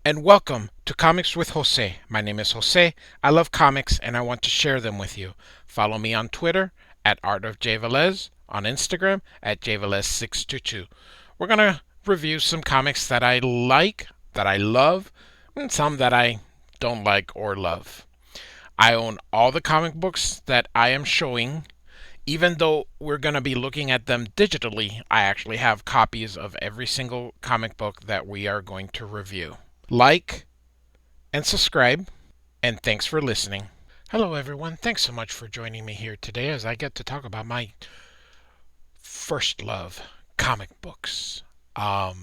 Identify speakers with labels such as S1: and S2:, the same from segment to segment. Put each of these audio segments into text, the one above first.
S1: and welcome to Comics with Jose. My name is Jose. I love comics and I want to share them with you. Follow me on Twitter at Art of J Velez, on Instagram at jvelez622. We're going to review some comics that I like, that I love, and some that I don't like or love. I own all the comic books that I am showing. Even though we're going to be looking at them digitally, I actually have copies of every single comic book that we are going to review. Like and subscribe, and thanks for listening. Hello, everyone. Thanks so much for joining me here today as I get to talk about my first love, comic books. My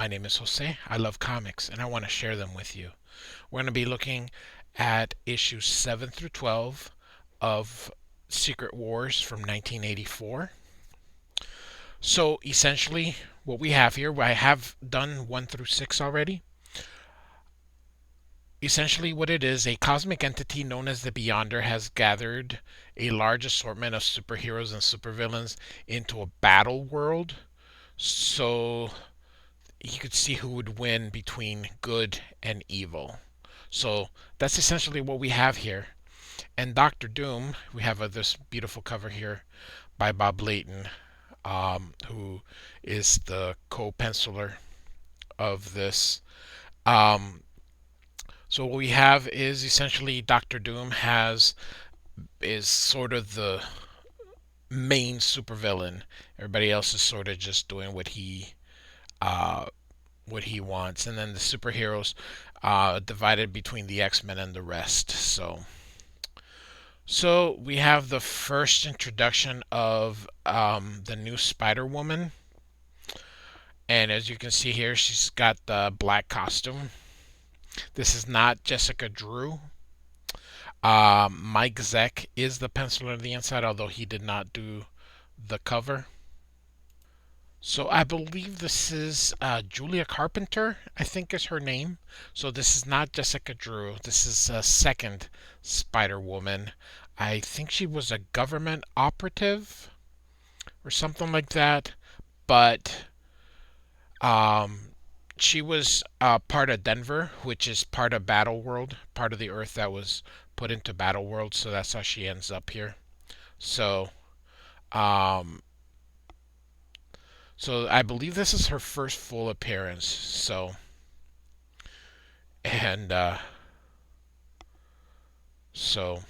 S1: name is Jose. I love comics, and I want to share them with you. We're going to be looking at issues 7 through 12 of Secret Wars from 1984. So essentially, what we have here, I have done 1 through 6 already. Essentially, what it is, a cosmic entity known as the Beyonder has gathered a large assortment of superheroes and supervillains into a battle world. So he could see who would win between good and evil. So that's essentially what we have here. And Doctor Doom, we have this beautiful cover here by Bob Layton, who is the co-penciler of this. Um, so what we have is essentially Doctor Doom is sort of the main supervillain. Everybody else is sort of just doing uh, what he wants, and then the superheroes divided between the X-Men and the rest. So we have the first introduction of the new Spider-Woman, and as you can see here, she's got the black costume. This is not Jessica Drew. Mike Zeck is the penciler on the inside, although he did not do the cover. So I believe this is Julia Carpenter, I think is her name. So this is not Jessica Drew. This is a second Spider Woman. I think she was a government operative or something like that. But um, she was part of Denver, which is part of Battle World, part of the Earth that was put into Battle World. So that's how she ends up here. So um, So I believe this is her first full appearance. And so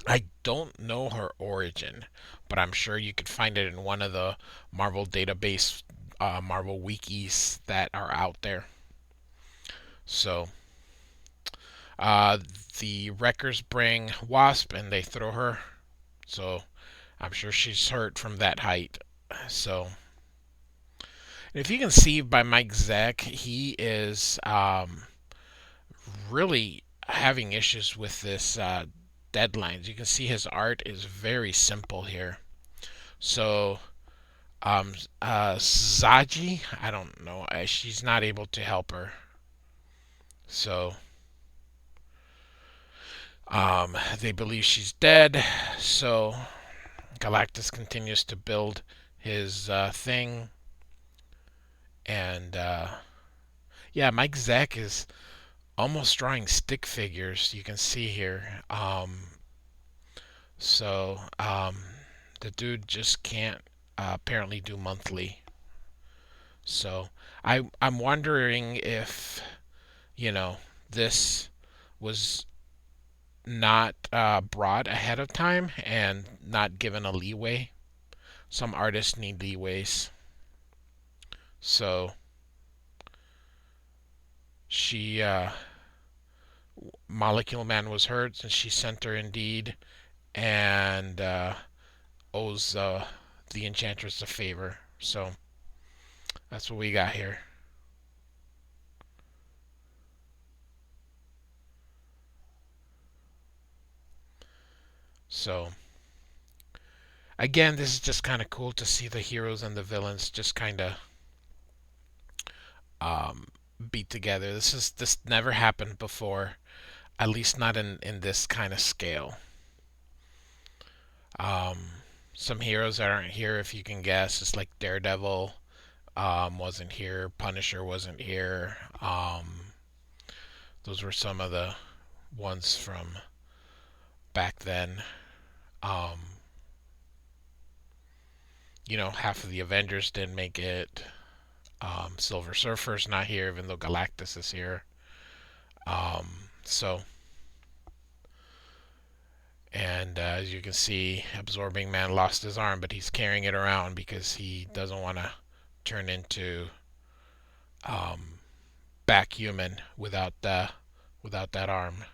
S1: I don't know her origin, but I'm sure you could find it in one of the Marvel database, Marvel wikis that are out there. So uh, the wreckers bring Wasp and they throw her. So I'm sure she's hurt from that height. So if you can see by Mike Zeck, he is really having issues with this deadlines. You can see his art is very simple here. So, Zsaji, I don't know, she's not able to help her. So, they believe she's dead. So, Galactus continues to build his thing. And, yeah, Mike Zeck is almost drawing stick figures. You can see here. So the dude just can't apparently do monthly. So I'm wondering if this was not brought ahead of time and not given a leeway. Some artists need leeways. So she Molecule Man was hurt and she sent her Indeed and owes the Enchantress a favor. So that's what we got here. So again, this is just kind of cool to see the heroes and the villains just kind of um, beat together. This never happened before, at least not in this kind of scale. Um, some heroes that aren't here, if you can guess, is like Daredevil, wasn't here. Punisher wasn't here. Those were some of the ones from back then. Um, half of the Avengers didn't make it. Silver Surfer's not here, even though Galactus is here. So, and as you can see, Absorbing Man lost his arm, but he's carrying it around because he doesn't want to turn into um, back human without that arm.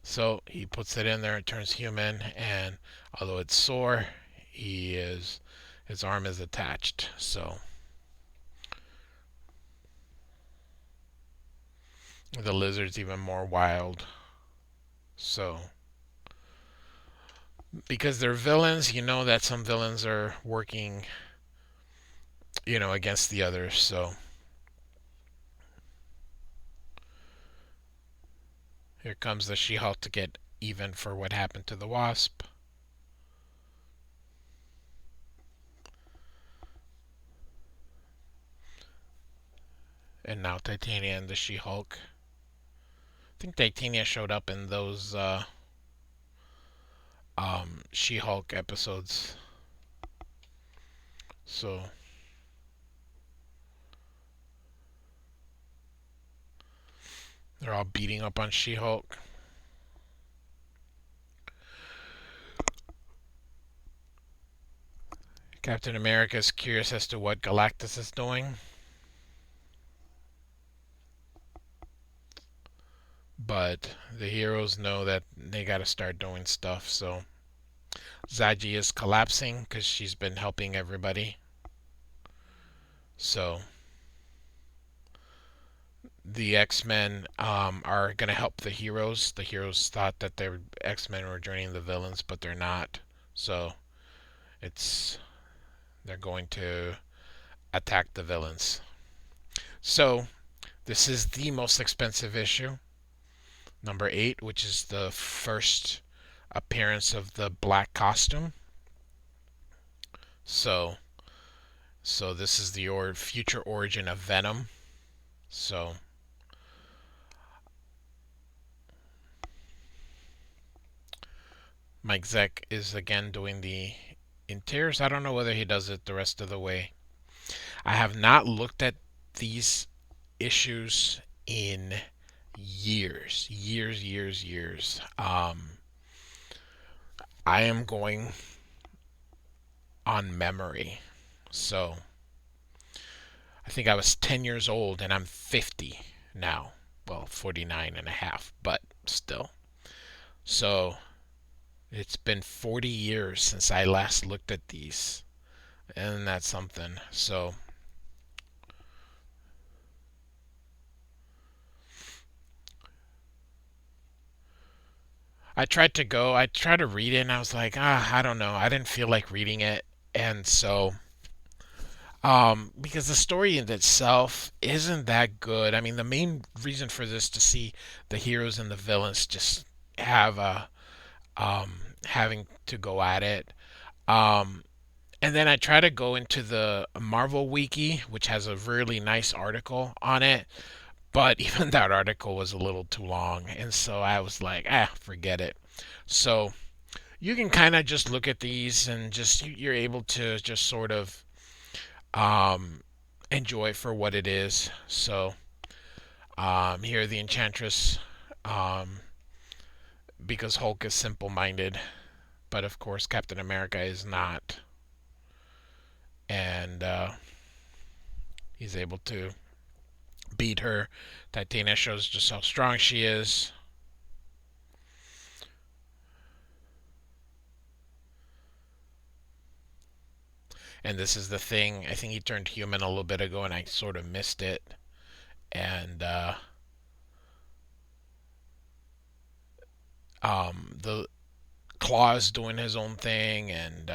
S1: So he puts it in there, it turns human, and although it's sore, his arm is attached. So the lizard's even more wild. So because they're villains, you know that some villains are working, against the others. So here comes the She-Hulk to get even for what happened to the Wasp. And now Titania and the She-Hulk. I think Titania showed up in those She-Hulk episodes. So they're all beating up on She-Hulk. Captain America is curious as to what Galactus is doing. But the heroes know that they gotta start doing stuff, so Zsaji is collapsing because she's been helping everybody. So the X-Men are gonna help the heroes. The heroes thought that the X-Men were joining the villains, but they're not. So it's they're going to attack the villains. So this is the most expensive issue, number 8, which is the first appearance of the black costume. So this is the future origin of Venom. So Mike Zeck is again doing the interiors. I don't know whether he does it the rest of the way. I have not looked at these issues in years. I am going on memory. So I think I was 10 years old and I'm 50 now. Well, 49 and a half, but still. So it's been 40 years since I last looked at these. And that's something. So I tried to read it and I was like, I don't know. I didn't feel like reading it. And so because the story in itself isn't that good. I mean, the main reason for this to see the heroes and the villains just have a having to go at it. Um, and then I try to go into the Marvel Wiki, which has a really nice article on it. But even that article was a little too long, and so I was like, forget it. So you can kind of just look at these and just you're able to just sort of um, enjoy for what it is. So here the Enchantress, um, because Hulk is simple-minded, but of course Captain America is not, and he's able to beat her. Titania shows just how strong she is. And this is the thing. I think he turned human a little bit ago, and I sort of missed it. And the Claw's doing his own thing, and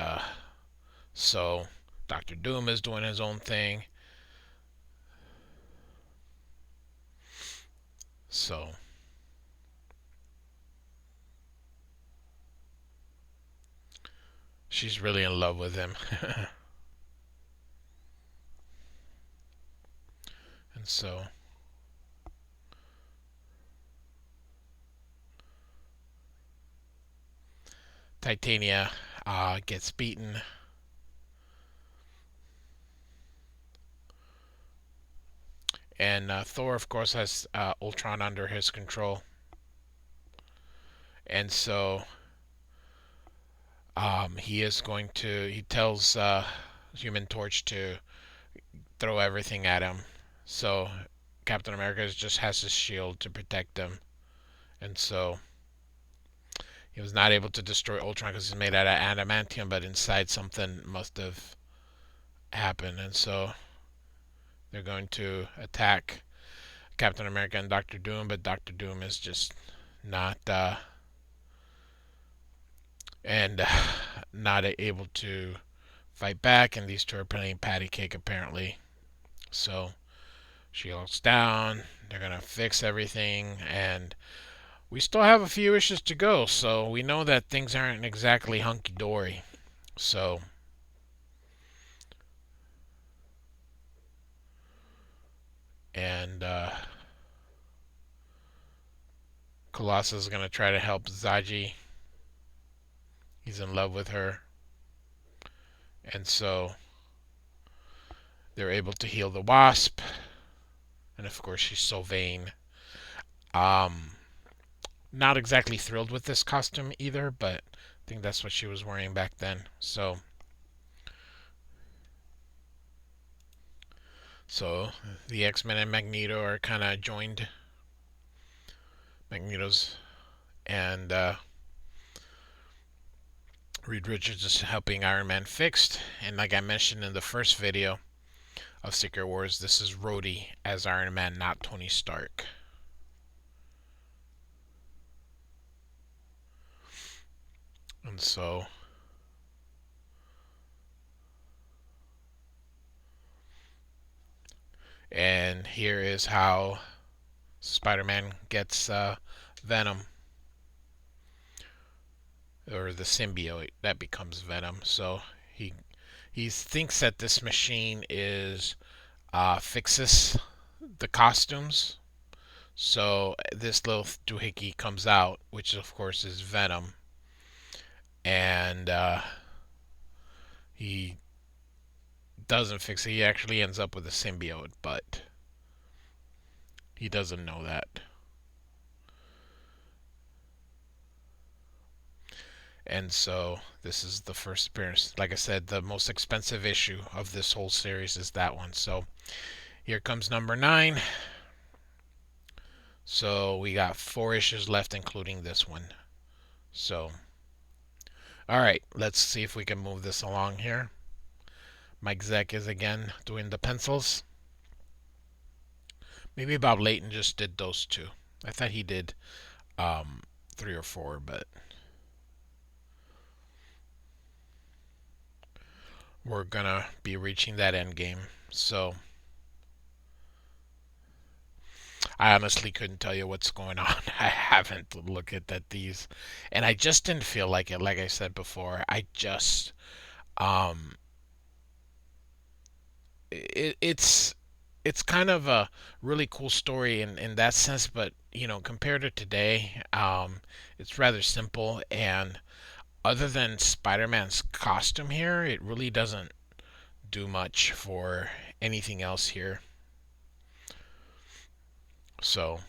S1: so Doctor Doom is doing his own thing. So she's really in love with him. And so Titania gets beaten. And Thor, of course, has Ultron under his control. And so he tells Human Torch to throw everything at him. So Captain America just has his shield to protect him. And so he was not able to destroy Ultron because he's made out of adamantium, but inside something must have happened. And so they're going to attack Captain America and Doctor Doom, but Doctor Doom is just not and not able to fight back, and these two are playing patty cake apparently. So she looks down. They're gonna fix everything, and we still have a few issues to go. So we know that things aren't exactly hunky dory. So and Colossus is gonna try to help Zsaji. He's in love with her, and so they're able to heal the Wasp. And of course, she's so vain. Um, Not exactly thrilled with this costume either, but I think that's what she was wearing back then. So the X-Men and Magneto are kind of joined. Magneto's and Reed Richards is helping Iron Man fixed. And like I mentioned in the first video of Secret Wars, this is Rhodey as Iron Man, not Tony Stark. And so and here is how Spider-Man gets Venom, or the symbiote that becomes Venom. So he thinks that this machine is fixes the costumes. So this little doohickey comes out, which of course is Venom, and he doesn't fix it. He actually ends up with a symbiote, but he doesn't know that. And so this is the first appearance. Like I said, the most expensive issue of this whole series is that one. So here comes number 9. So we got 4 issues left, including this one. So, alright, let's see if we can move this along here. Mike Zeck is again doing the pencils. Maybe Bob Layton just did those 2. I thought he did 3 or 4, but we're gonna be reaching that end game. So I honestly couldn't tell you what's going on. I haven't looked at these, and I just didn't feel like it. Like I said before, um, it's kind of a really cool story in that sense, but compared to today, it's rather simple. And other than Spider-Man's costume here, it really doesn't do much for anything else here. So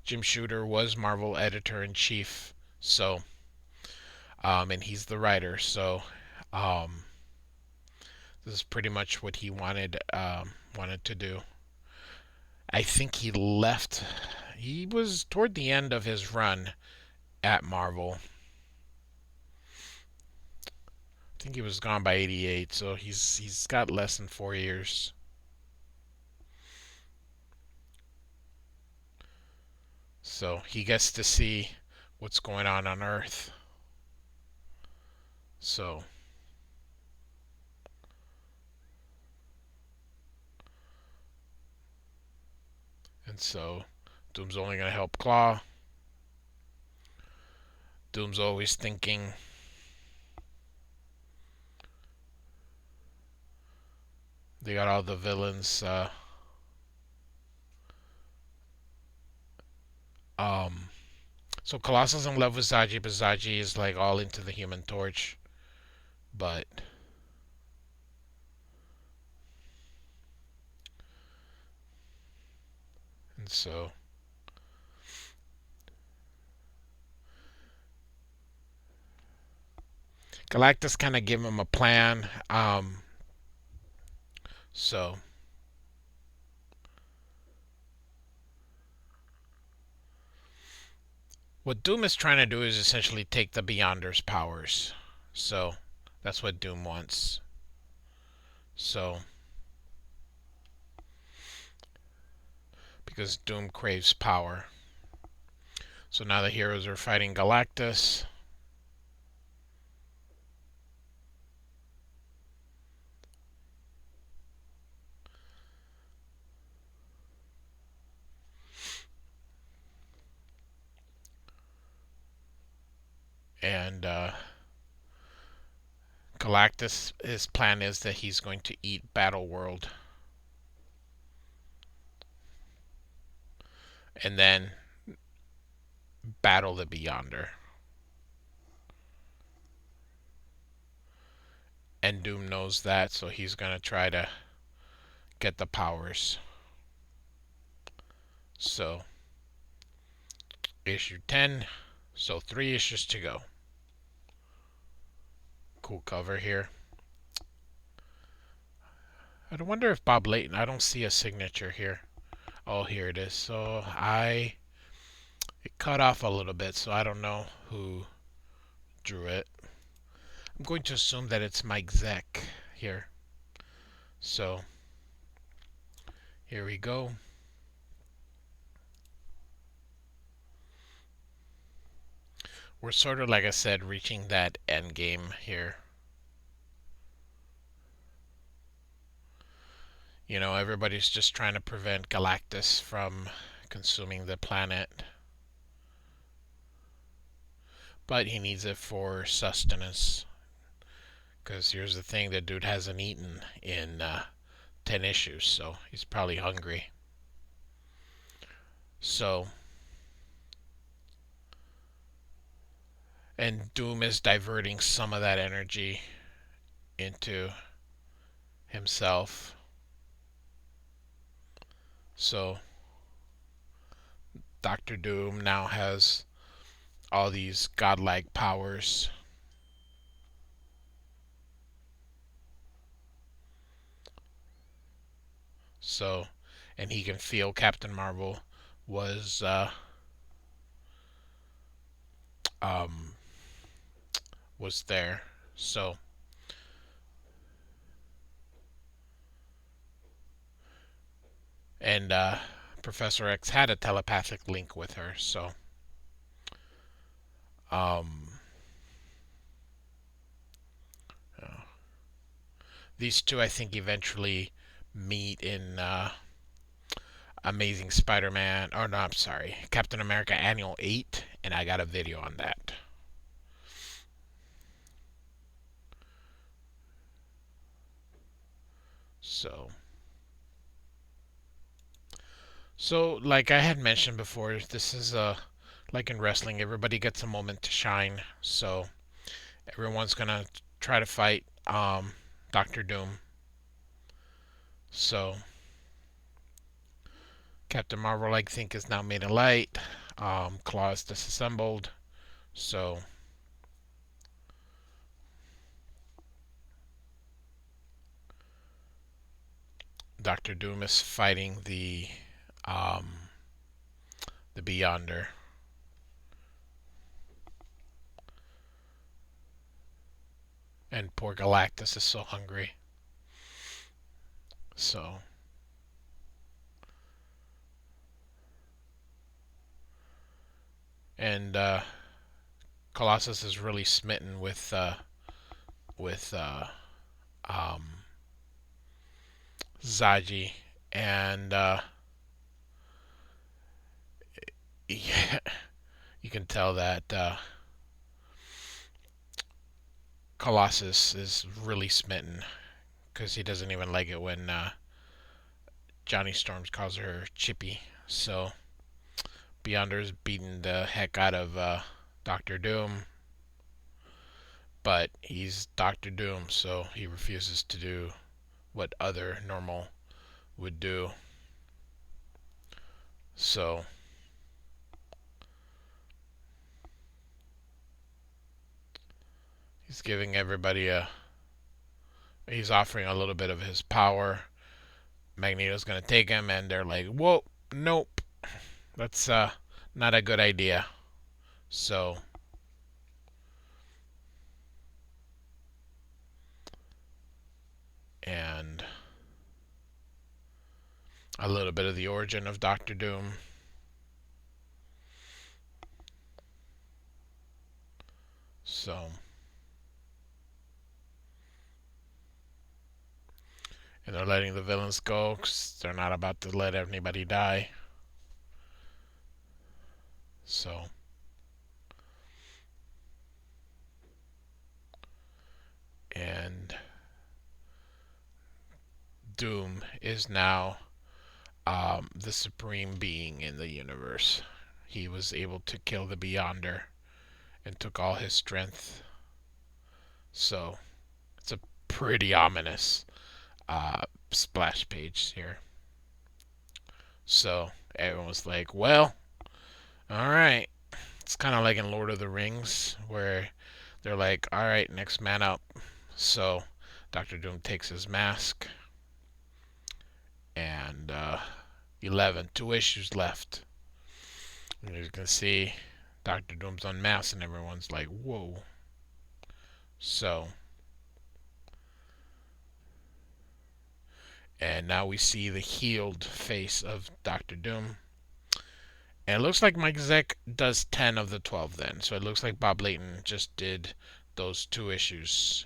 S1: Jim Shooter was Marvel editor-in-chief, so and he's the writer, so um, this is pretty much what he wanted to do. I think he left. He was toward the end of his run at Marvel. I think he was gone by '88, so he's got less than 4 years. So he gets to see what's going on Earth. So and so Doom's only going to help Claw. Doom's always thinking. They got all the villains. Um, so Colossus in love with Zsaji, but Zsaji is like all into the Human Torch. But and so Galactus kind of gave him a plan. So what Doom is trying to do is essentially take the Beyonder's powers. So that's what Doom wants. So because Doom craves power. So now the heroes are fighting Galactus. And Galactus, his plan is that he's going to eat Battle World. And then battle the Beyonder. And Doom knows that, so he's going to try to get the powers. So, issue 10. So, 3 issues to go. Cool cover here. I wonder if Bob Layton, I don't see a signature here. Oh, here it is. So, it cut off a little bit, so I don't know who drew it. I'm going to assume that it's Mike Zeck here. So, here we go. We're sort of, like I said, reaching that end game here. You know, everybody's just trying to prevent Galactus from consuming the planet. But he needs it for sustenance. Because here's the thing, the dude hasn't eaten in 10 issues, so he's probably hungry. So, and Doom is diverting some of that energy into himself. So, Doctor Doom now has all these godlike powers. So, and he can feel Captain Marvel was um, was there. So, and Professor X had a telepathic link with her. So, um, uh, these two, I think, eventually meet in Amazing Spider-Man. Or no, I'm sorry, Captain America Annual 8, and I got a video on that. So, like I had mentioned before, this is like in wrestling, everybody gets a moment to shine. So everyone's gonna try to fight Doctor Doom. So Captain Marvel, I think, is now made of light. Claws disassembled. So Doctor Doom is fighting the Beyonder. And poor Galactus is so hungry. So and Colossus is really smitten with Zsaji, and yeah, you can tell that Colossus is really smitten because he doesn't even like it when Johnny Storms calls her Chippy. So Beyonder's beating the heck out of Doctor Doom, but he's Doctor Doom, so he refuses to do what other normal would do. So he's giving everybody he's offering a little bit of his power. Magneto's gonna take him, and they're like, "Whoa, nope, that's not a good idea." So and a little bit of the origin of Doctor Doom. So, and they're letting the villains go because they're not about to let anybody die. So, and Doom is now the supreme being in the universe. He was able to kill the Beyonder and took all his strength. So, it's a pretty ominous splash page here. So, everyone was like, well, alright. It's kind of like in Lord of the Rings, where they're like, alright, next man up. So, Doctor Doom takes his mask, and 11, 2 issues left. And you can see Doctor Doom's unmasked, and everyone's like, whoa. So, and now we see the healed face of Doctor Doom. And it looks like Mike Zeck does 10 of the 12 then. So it looks like Bob Layton just did those 2 issues.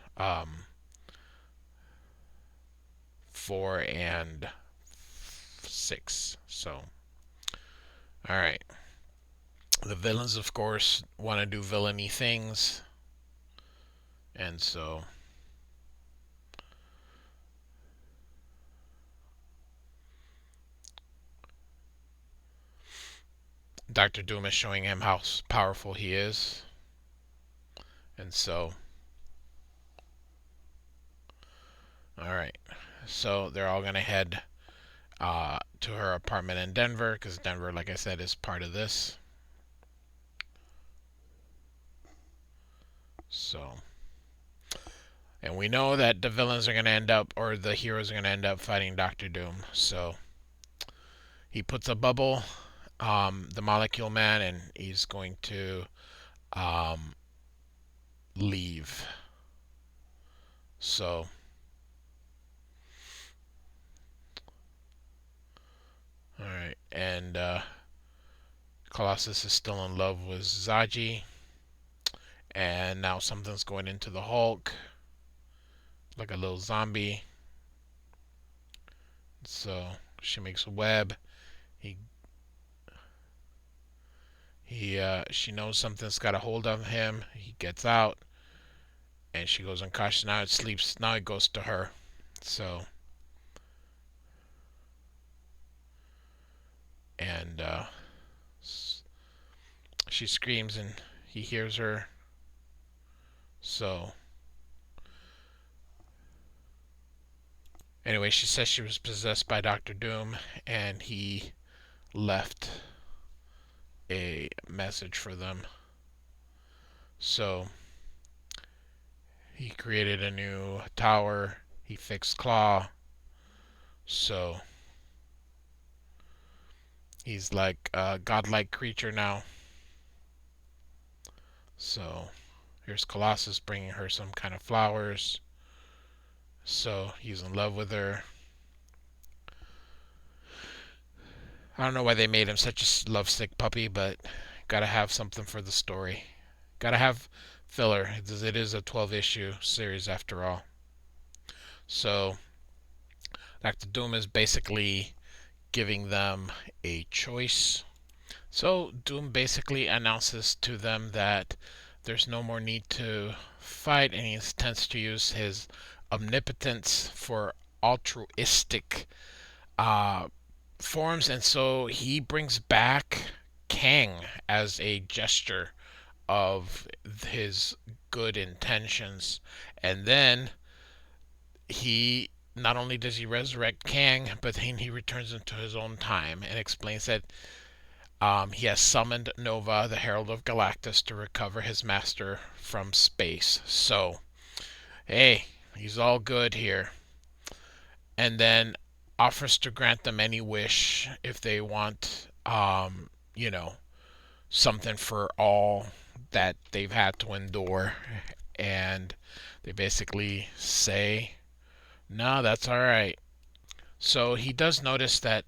S1: 4 and 6. So, alright. The villains, of course, want to do villainy things. And so, Doctor Doom is showing him how powerful he is. And so, alright. So they're all going to head to her apartment in Denver, because Denver, like I said, is part of this. So, and we know that the villains are going to end up, or the heroes are going to end up fighting Doctor Doom. So, he puts a bubble, the Molecule Man, and he's going to leave. So, alright, and Colossus is still in love with Zsaji, and now something's going into the Hulk, like a little zombie. So she makes a web. She knows something's got a hold of him. He gets out, and she goes unconscious. Now it sleeps. Now it goes to her. So, and she screams, and he hears her. So, anyway, she says she was possessed by Doctor Doom, and he left a message for them. So, he created a new tower. He fixed Claw. So, he's like a godlike creature now. So, here's Colossus bringing her some kind of flowers. So, he's in love with her. I don't know why they made him such a lovesick puppy, but gotta have something for the story. Gotta have filler. It is a 12-issue series after all. So, Dr. Doom is basically giving them a choice. So, Doom basically announces to them that there's no more need to fight, and he tends to use his omnipotence for altruistic uh, forms, and so he brings back Kang as a gesture of his good intentions. And then he not only does he resurrect Kang, but then he returns into his own time and explains that he has summoned Nova, the Herald of Galactus, to recover his master from space. So, hey, he's all good here. And then offers to grant them any wish if they want, you know, something for all that they've had to endure. And they basically say, no, that's all right. So he does notice that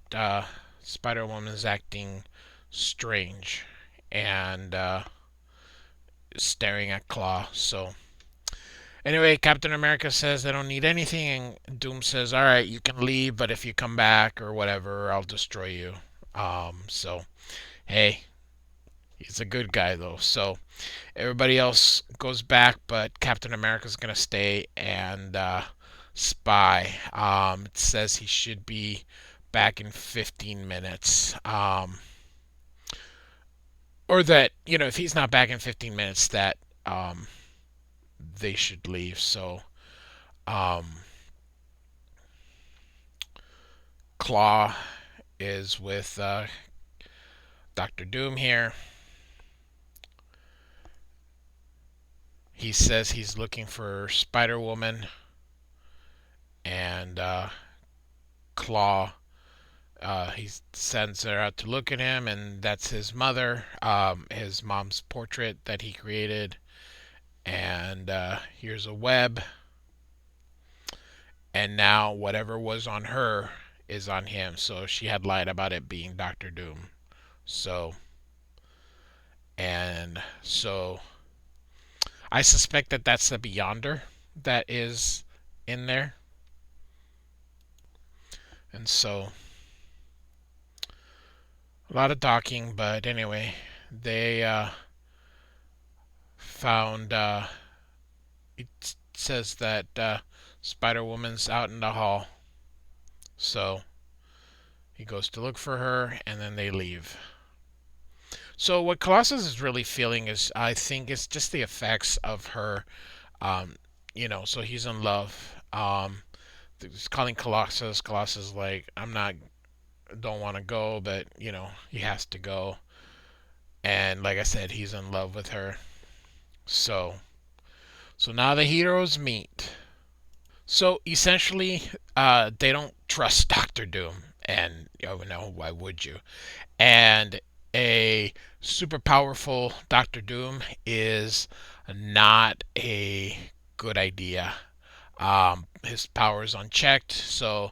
S1: Spider Woman is acting strange and staring at Claw. So anyway, Captain America says they don't need anything, and Doom says, "All right, you can leave, but if you come back or whatever, I'll destroy you." So hey, he's a good guy though. So everybody else goes back, but Captain America's gonna stay and spy. It says he should be back in 15 minutes. Or that, if he's not back in 15 minutes, that um, they should leave. So, um, Claw is with Doctor Doom here. He says he's looking for Spider Woman, and Claw, he sends her out to look at him, and that's his mother, his mom's portrait that he created. And here's a web, and now whatever was on her is on him. So she had lied about it being Doctor Doom. So, and so I suspect that that's the Beyonder that is in there. And so a lot of talking, but anyway, they found. It says that Spider Woman's out in the hall, so he goes to look for her, and then they leave. So what Colossus is really feeling is, I think, it's just the effects of her. Um, so he's in love. He's calling Colossus. Colossus is like, I'm not, don't want to go, but he has to go. And like I said, he's in love with her. So, so now the heroes meet. So essentially, they don't trust Doctor Doom, and why would you? And a super powerful Doctor Doom is not a good idea. His power is unchecked, so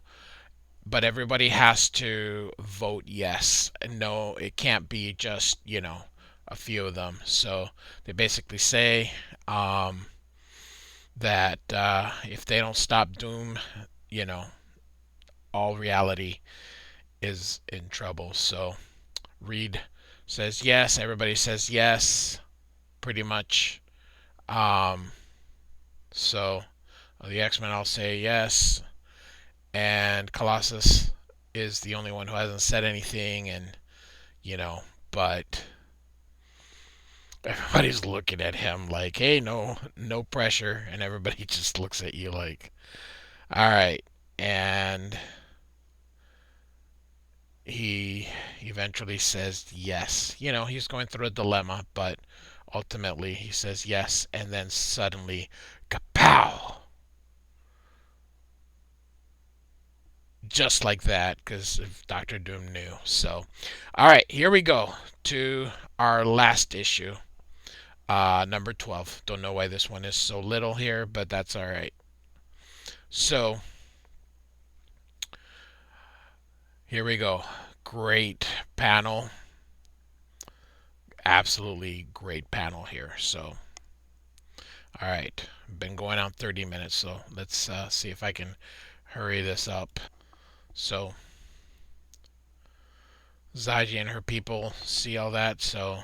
S1: but everybody has to vote yes. No, it can't be just a few of them. So they basically say that if they don't stop Doom, you know, all reality is in trouble. So Reed says yes. Everybody says yes, pretty much. Um, so the X-Men all say yes, and Colossus is the only one who hasn't said anything, and but everybody's looking at him like, hey, no pressure, and everybody just looks at you like, all right. And he eventually says yes. He's going through a dilemma, but ultimately he says yes, and then suddenly, kapow! Just like that, because Doctor Doom knew. So, all right, here we go to our last issue, number 12. Don't know why this one is so little here, but that's all right. So, here we go. Great panel. Absolutely great panel here. So, all right. Been going on 30 minutes, so let's see if I can hurry this up. So, Zsaji and her people see all that, so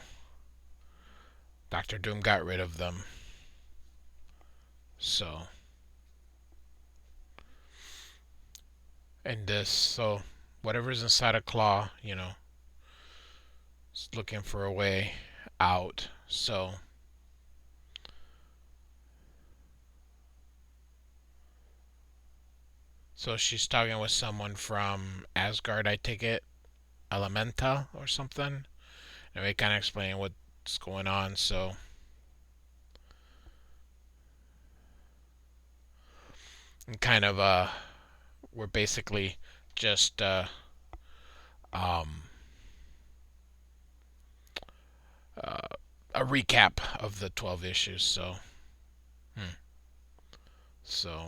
S1: Doctor Doom got rid of them. So, and this, so whatever's inside a Claw, is looking for a way out. So she's talking with someone from Asgard, I take it, Elementa or something. And we kind of explain what's going on. So, and kind of we're basically just um, uh, a recap of the 12 issues. Hmm. So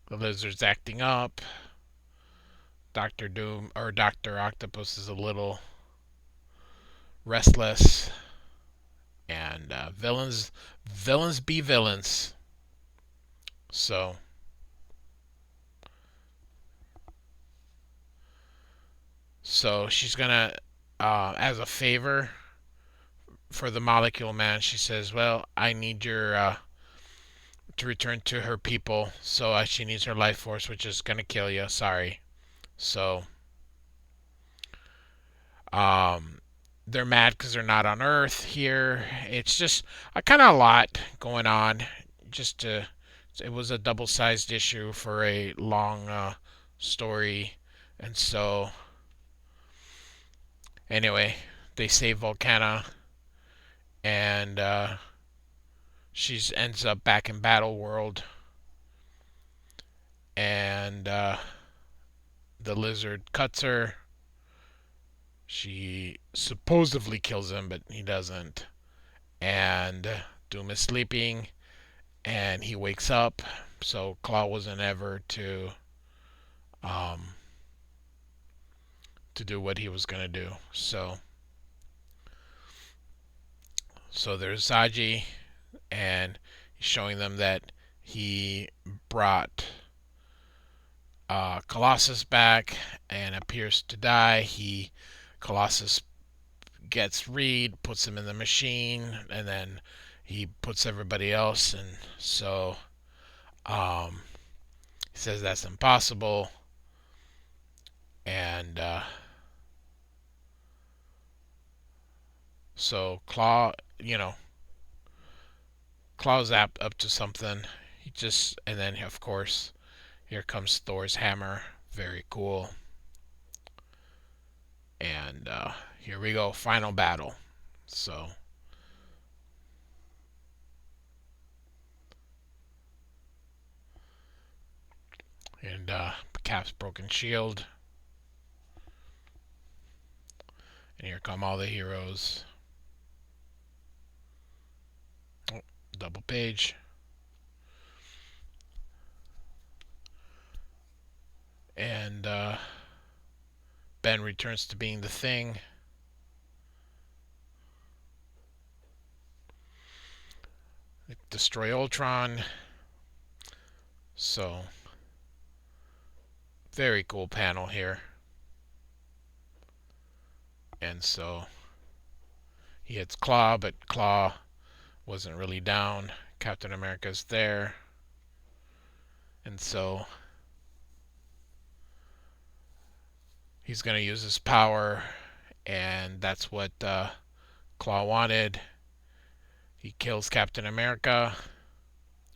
S1: the lizard's acting up. Doctor Doom or Doctor Octopus is a little restless, and villains be villains. So she's gonna, as a favor for the Molecule Man, she says, "Well, I need your to return to her people. So she needs her life force, which is gonna kill you. Sorry." So um, they're mad because they're not on Earth here. It's just kind of a lot going on. Just to, it was a double-sized issue for a long story, and so anyway, they save Volcana, and she ends up back in Battle World, and the lizard cuts her. She supposedly kills him, but he doesn't. And Doom is sleeping, and he wakes up. So Claw wasn't ever um, to do what he was gonna do. So there's Zsaji, and he's showing them that he brought Colossus back and appears to die. Colossus gets Reed, puts him in the machine, and then he puts everybody else. And so um, he says that's impossible. And so Claw's up to something. And then of course, here comes Thor's hammer. Very cool. And here we go, final battle. So, and Cap's broken shield. And here come all the heroes. Oh, double page. And Ben returns to being the Thing. Destroy Ultron. So, very cool panel here. And so he hits Claw, but Claw wasn't really down. Captain America's there. And so he's going to use his power, and that's what Claw wanted. He kills Captain America,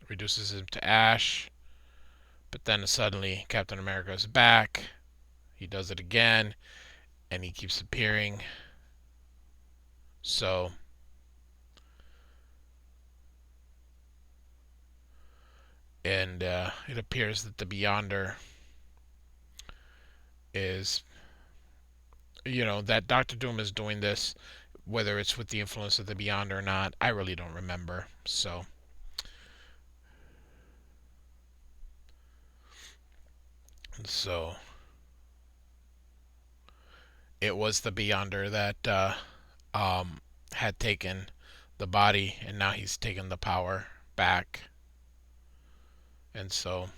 S1: reduces him to ash, but then suddenly Captain America is back. He does it again, and he keeps appearing. So and it appears that the Beyonder is, that Doctor Doom is doing this, whether it's with the influence of the Beyonder or not, I really don't remember. So it was the Beyonder that had taken the body, and now he's taken the power back, and so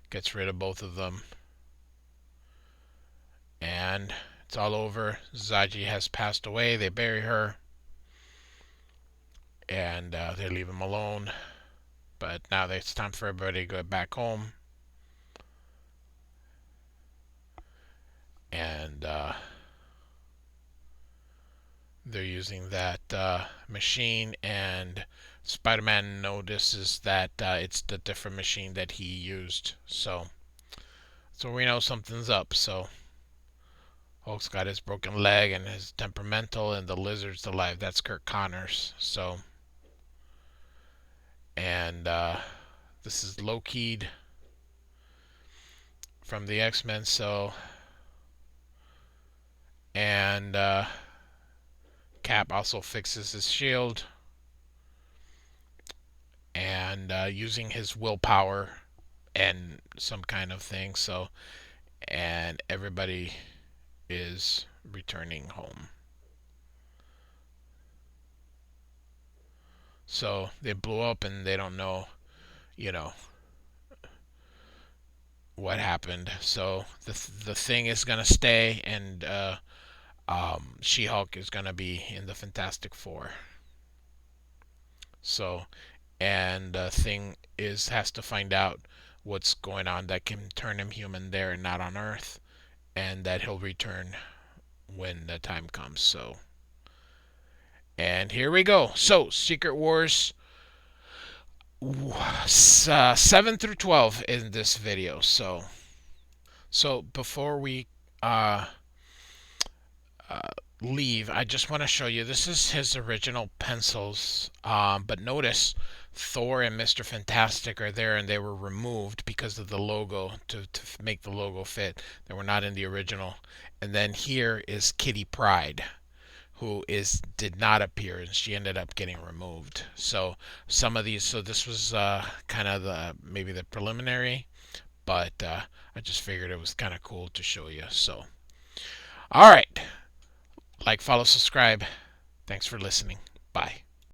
S1: gets rid of both of them, and it's all over. Zsaji has passed away. They bury her, and they leave him alone. But now it's time for everybody to go back home. And they're using that machine, and Spider-Man notices that it's the different machine that he used. So we know something's up. So Hulk's got his broken leg and his temperamental, and the Lizard's alive. That's Kirk Connors. And this is low-keyed from the X-Men. And Cap also fixes his shield, and using his willpower and some kind of thing. And everybody is returning home. So they blew up, and they don't know, you know, what happened. So the thing is gonna stay, and She-Hulk is gonna be in the Fantastic Four. So, and Thing has to find out what's going on that can turn him human there and not on Earth, and that he'll return when the time comes. And here we go. So, Secret Wars 7 through 12 in this video. So before we uh, leave, I just want to show you, this is his original pencils, but notice Thor and Mr. Fantastic are there, and they were removed because of the logo, to make the logo fit. They were not in the original. And then here is Kitty Pryde, who did not appear, and she ended up getting removed. So some of these, so this was kind of maybe the preliminary, but I just figured it was kind of cool to show you. So, all right, like, follow, subscribe. Thanks for listening. Bye.